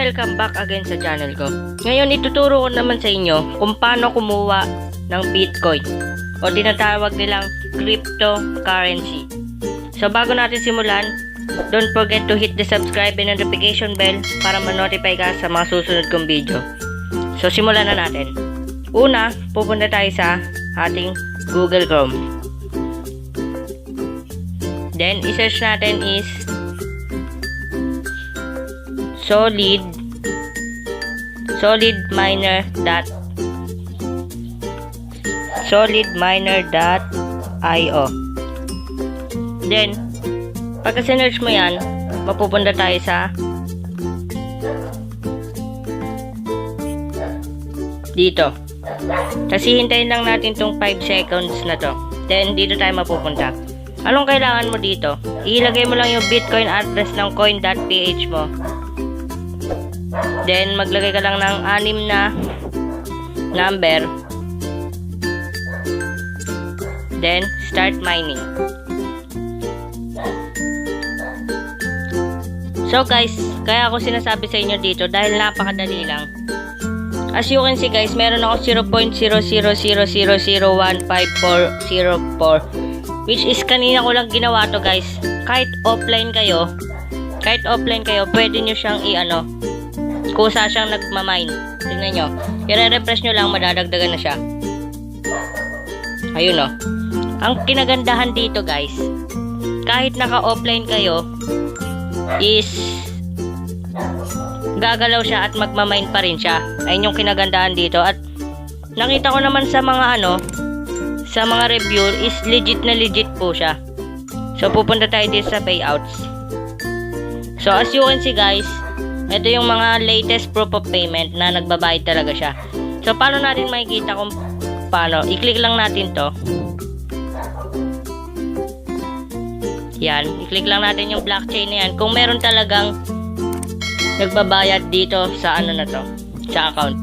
welcome back again sa channel ko. Ngayon ituturo ko naman sa inyo kung paano kumuha ng Bitcoin o tinatawag nilang cryptocurrency. So bago natin simulan, don't forget to hit the subscribe and notification bell para ma-notify ka sa mga susunod kong video. So simulan na natin. Una, pupunta tayo sa ating Google Chrome. Then i-search natin is solidminer.io. Then pagka sinearch mo yan, mapupunta tayo sa dito. Kasi hintayin lang natin tong 5 seconds na to. Then dito tayo mapupunta. Anong kailangan mo dito? Ilagay mo lang yung Bitcoin address ng coin.ph mo. Then maglagay ka lang ng 6 na number. Then start mining. So guys, kaya ako sinasabi sa inyo dito dahil napakadali lang. As you can see guys, meron ako 0.0000015404, which is kanina ko lang ginawa to guys. Kahit offline kayo, pwede nyo siyang kusa siyang nagmamine. Tingnan nyo, i-refresh nyo lang, madadagdagan na siya. Ayun o. Ang kinagandahan dito guys, kahit naka-offline kayo, is gagalaw siya at magmamine pa rin siya. Ayun yung kinagandahan dito. At nakita ko naman sa mga sa mga review is legit na legit po siya. So pupunta tayo dito sa payouts. So as you can see guys, ito yung mga latest proof of payment na nagbabayad talaga siya. So paano natin makikita kung paano? I-click lang natin to. Yan, i-click lang natin yung blockchain na yan. Kung meron talagang nagbabayad dito sa na to, sa account.